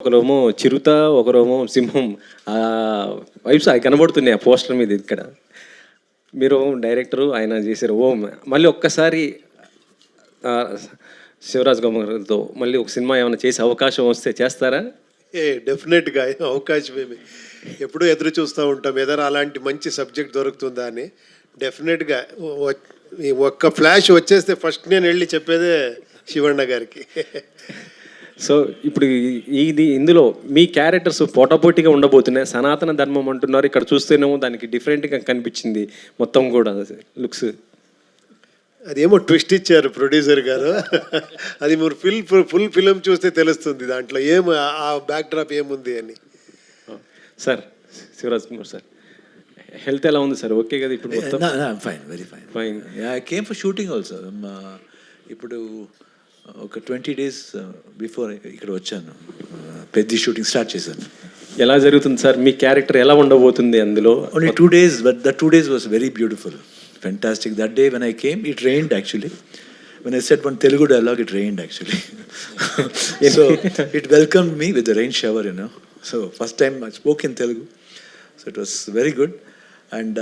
ఒకరేమో చిరుత, ఒకరేమో సింహం. వైబ్స్ అవి కనబడుతున్నాయి ఆ పోస్టర్ మీద ఇక్కడ. మీరు డైరెక్టరు, ఆయన చేశారు. మళ్ళీ ఒక్కసారి శివరాజ్ కుమార్‌తో మళ్ళీ ఒక సినిమా ఏమైనా చేసే అవకాశం వస్తే చేస్తారా? డెఫినెట్గా అవకాశం ఏమి ఎప్పుడూ ఎదురు చూస్తూ ఉంటాం ఏదైనా అలాంటి మంచి సబ్జెక్ట్ దొరుకుతుందా అని. డెఫినెట్గా ఒక్క ఫ్లాష్ వచ్చేస్తే ఫస్ట్ నేను వెళ్ళి చెప్పేదే శివಣ್ణ గారికి. సో ఇప్పుడు ఇందులో మీ క్యారెక్టర్స్ పోటాపోటీగా ఉండబోతున్నాయి. సనాతన ధర్మం అంటున్నారు, ఇక్కడ చూస్తేనేమో దానికి డిఫరెంట్గా కనిపించింది మొత్తం కూడా లుక్స్. అదేమో ట్విస్ట్ ఇచ్చారు ప్రొడ్యూసర్ గారు. అది మీరు ఫుల్ ఫిలిం చూస్తే తెలుస్తుంది దాంట్లో ఆ బ్యాక్ డ్రాప్ ఏముంది అని. Sir Shivaraj Kumar sir, health ఎలా ఉంది సార్? ఓకే కదా ఇప్పుడు? Fine, very fine. Fine. I came for shooting also. ఇప్పుడు ఒక 20 days బిఫోర్ ఇక్కడ వచ్చాను. పెద్ద షూటింగ్ స్టార్ట్ చేశాను. ఎలా జరుగుతుంది సార్? మీ క్యారెక్టర్ ఎలా ఉండబోతుంది అందులో? Only 2 days, but the 2 days was very beautiful, fantastic. That day when I came, it rained actually. When I said one Telugu dialogue, it rained actually. So it welcomed me with the rain shower, you know. So first time I spoke in Telugu, so it was very good. And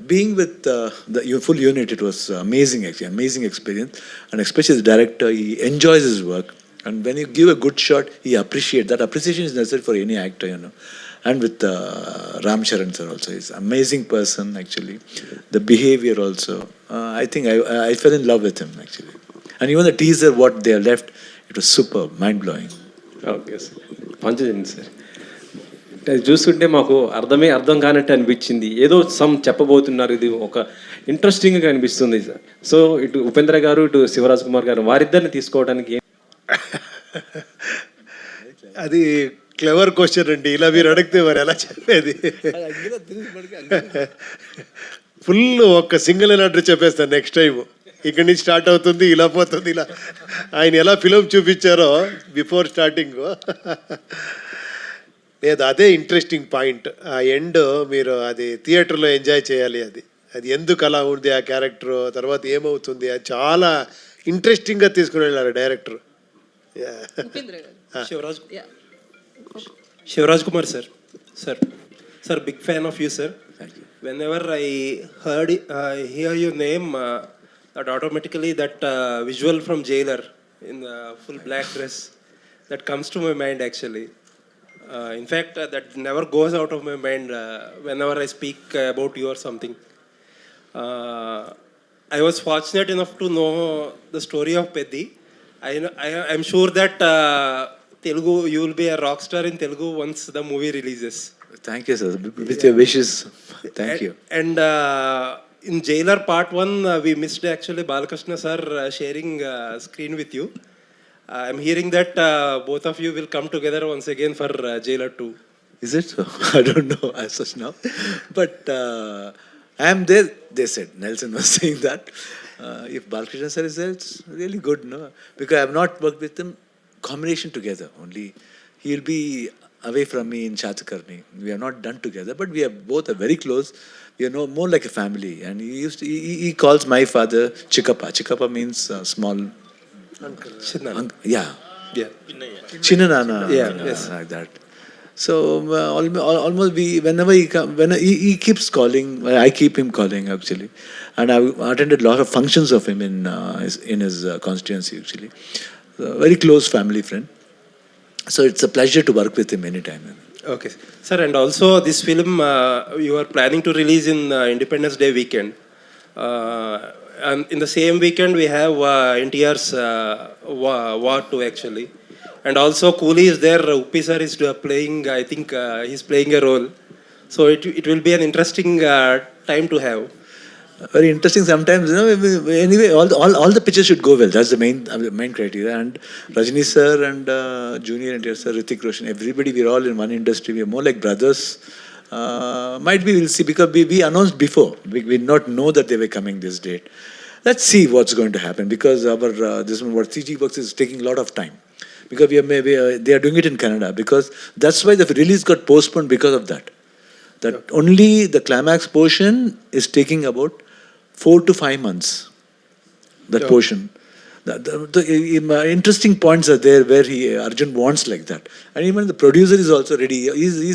being with the full unit, it was amazing actually, amazing experience. And especially the director, he enjoys his work. And when you give a good shot, he appreciates. That appreciation is necessary for any actor, you know. And with Ram Charan sir also, he's an amazing person actually. The behavior also, I think I fell in love with him actually. And even the teaser, what they have left, it was superb, mind-blowing. Okay sir, Panchajan sir, అది చూస్తుంటే మాకు అర్థం కానట్టు అనిపించింది. ఏదో చెప్పబోతున్నారు, ఇది ఒక ఇంట్రెస్టింగ్గా అనిపిస్తుంది సార్. సో ఇటు ఉపేంద్ర గారు, ఇటు శివరాజ్ కుమార్ గారు, వారిద్దరిని తీసుకోవడానికి అది క్లెవర్ క్వశ్చన్ అండి. ఇలా మీరు అడిగితే మరి ఎలా చెప్పేది? ఫుల్ ఒక సింగిల్ ఆర్డర్ చెప్పేస్తాను నెక్స్ట్ టైం. ఇక్కడి నుంచి స్టార్ట్ అవుతుంది, ఇలా పోతుంది, ఇలా ఆయన ఎలా ఫిలిం చూపించారో బిఫోర్ స్టార్టింగ్. లేదు, అదే ఇంట్రెస్టింగ్ పాయింట్. ఆ ఎండ్ మీరు అది థియేటర్లో ఎంజాయ్ చేయాలి. అది ఎందుకు అలా ఉంది ఆ క్యారెక్టర్, తర్వాత ఏమవుతుంది, అది చాలా ఇంట్రెస్టింగ్గా తీసుకుని వెళ్ళారు director. Shivraj Kumar sir. Sir, big fan of you, sir. Thank you. Whenever I hear your name, that automatically that visual from Jailer in the full black dress, that comes to my mind actually. In fact, that never goes out of my mind whenever I speak about you or something. I was fortunate enough to know the story of Peddi. I'm sure that Telugu, you will be a rock star in Telugu once the movie releases. Thank you, sir. With your wishes. Thank you. And in Jailer Part 1, we missed actually Balakrishna sir sharing screen with you. I'm hearing that both of you will come together once again for Jailer 2. Is it so? I don't know as such now. But I am there, they said. Nelson was saying that. If Balakrishna sir is there, it's really good, no? Because I have not worked with him combination together. Only he will be away from me in Shatakarni. We have not done together, but we are both very close. We are more like a family. And he calls my father Chikappa. Chikappa means small Uncle. yeah. Yeah. Chinnanana. Yeah, yes. Like that. So almost whenever he keeps calling, I keep him calling actually, and I attended a lot of functions of him in his constituency actually. So, very close family friend. So it's a pleasure to work with him anytime. Okay, sir, and also this film you are planning to release in Independence Day weekend. And in the same weekend we have NTR's War 2 actually. And also Coolie is there, Uppi sir is playing, I think he's playing a role. So it will be an interesting time to have. Very interesting sometimes, you know. Anyway, all the pictures should go well. That's the main criteria. And Rajini sir and Junior NTR sir, Hrithik Roshan, everybody, we're all in one industry. We're more like brothers. Might be we'll see, because we announced before. We did not know that they were coming this date. Let's see what's going to happen, because our this one, what CG works is taking a lot of time. Because they are doing it in Canada, because that's why the release got postponed because of that. That only the climax portion is taking about 4 to 5 months. That portion. interesting points are there where Arjun wants like that, and even the producer is also ready. He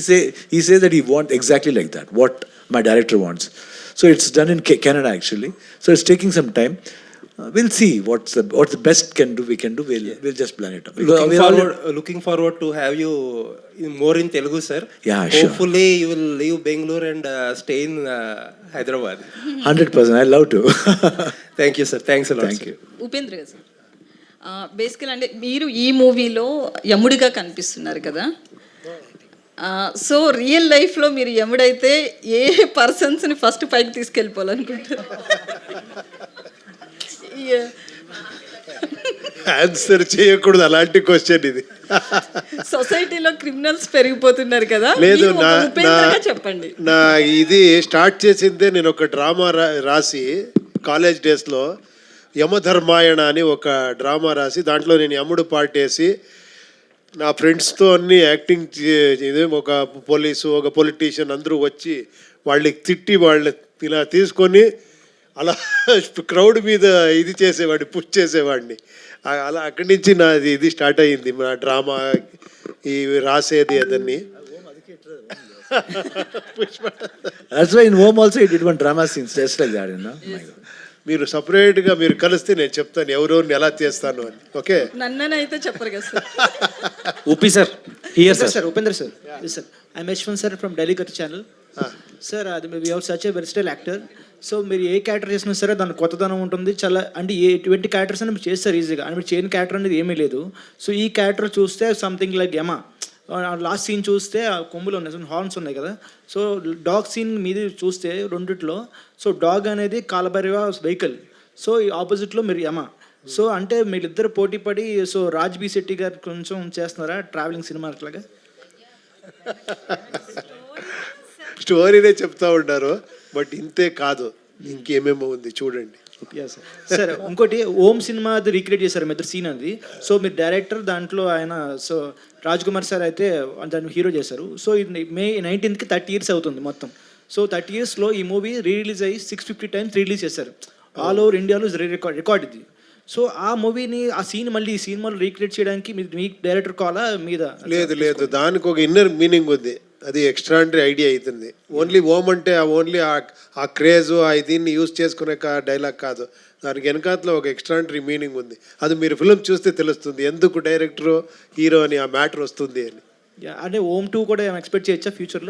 says that he wants exactly like that, what my director wants. So it's done in Canada actually. So it's taking some time. We'll see what's the best we can do. We'll just plan it up. Looking forward to have you more in Telugu, sir. Yeah, sure. Hopefully you will leave Bangalore and stay in Hyderabad. 100%. I love to. Thank you, sir. Thanks a lot. Thank sir. you. Upendra గారు sir, బేసికల్ అంటే మీరు ఈ మూవీలో యముడిగా కనిపిస్తున్నారు కదా. So real లైఫ్లో మీరు యముడైతే ఏ పర్సన్స్ని ఫస్ట్ పైకి తీసుకెళ్ళిపోవాలనుకుంటారు? ఆన్సర్ చేయకూడదు అలాంటి క్వశ్చన్ ఇది. సొసైటీలో క్రిమినల్స్ పెరిగిపోతున్నారు కదా, లేదు, మీరు ఒక ఉపేంద్రగా చెప్పండి. నా ఇది స్టార్ట్ చేసిందే నేను ఒక డ్రామా రాసి కాలేజ్ డేస్లో యమధర్మాయణ అని ఒక డ్రామా రాసి దాంట్లో నేను యముడు పార్ట్ వేసి నా ఫ్రెండ్స్తో అన్ని యాక్టింగ్ ఇది ఒక పోలీసు ఒక పొలిటీషియన్ అందరూ వచ్చి వాళ్ళకి తిట్టి వాళ్ళని ఇలా తీసుకొని అలా క్రౌడ్ మీద ఇది చేసేవాడిని, పుష్ చేసేవాడిని. అలా అక్కడి నుంచి నాది ఇది స్టార్ట్ అయ్యింది, నా డ్రామా ఈ రాసేది అదన్నీ. That's why in home also he did one drama scene just like that, you know. My God. మీరు సపరేట్గా మీరు కలిస్తే నేను చెప్తాను ఎవరెవరిని ఎలా చేస్తాను అని. ఓకే, నన్నైతే చెప్పరు కదా sir. Upi sir, here sir. Sir, Upendra sir. Yes, sir. I'm Ashwin sir from Delhi Cut channel. Sir అది we have such a versatile actor. So మీరు ఏ క్యారెక్టర్ చేసినా సరే దాని కొత్తదనం ఉంటుంది చాలా, అంటే ఎటువంటి క్యారెక్టర్స్ అని మీరు చేస్తారు ఈజీగా, అని మీరు చేయని క్యారెక్టర్ అనేది ఏమీ లేదు. సో ఈ క్యారెక్టర్ చూస్తే సంథింగ్ లైక్ యమ, లాస్ట్ సీన్ చూస్తే ఆ కొమ్ములు ఉన్నాయి, హార్న్స్ ఉన్నాయి కదా. సో డాగ్ సీన్ మీద చూస్తే రెండిట్లో, సో డాగ్ అనేది కాలభైరవ వెహికల్, సో ఈ ఆపోజిట్లో మీరు యమ. సో అంటే మీరిద్దరు పోటీ పడి, సో రాజ్ బి శెట్టి గారు కొంచెం చేస్తున్నారా ట్రావెలింగ్ సినిమా అట్లాగా? స్టోరీనే చెప్తా ఉంటారు, బట్ ఇంతే కాదు, ఇంకేమేమో ఉంది చూడండి. సార్ ఇంకోటి ఓం సినిమా అది రీక్రియేట్ చేశారు మీ ఇద్దరు సీన్ అది. సో మీరు డైరెక్టర్, దాంట్లో ఆయన సో రాజ్ కుమార్ సార్ అయితే దాన్ని హీరో చేశారు. సో ఇది May 19th 30 years అవుతుంది మొత్తం. సో 30 yearsలో ఈ మూవీ రిలీజ్ అయ్యి 650 times రిలీజ్ చేశారు ఆల్ ఓవర్ ఇండియాలో. రికార్డ్ ఇది. సో ఆ మూవీని, ఆ సీన్ మళ్ళీ ఈ సినిమాలో రీక్రియేట్ చేయడానికి మీ డైరెక్టర్ కాలా మీద? లేదు, దానికి ఒక ఇన్నర్ మీనింగ్ ఉంది, అది ఎక్స్ట్రాండరీ ఐడియా అవుతుంది. ఓన్లీ ఓమ్ అంటే ఓన్లీ ఆ క్రేజ్ దీన్ని యూజ్ చేసుకునే డైలాగ్ కాదు, దానికి వెనకాతలో ఒక ఎక్స్ట్రాండరీ మీనింగ్ ఉంది. అది మీరు ఫిల్మ్ చూస్తే తెలుస్తుంది ఎందుకు డైరెక్టర్ హీరో అని ఆ మ్యాటర్ వస్తుంది అని. అంటే ఓం 2 కూడా ఎక్స్పెక్ట్ చేయొచ్చా ఫ్యూచర్లో?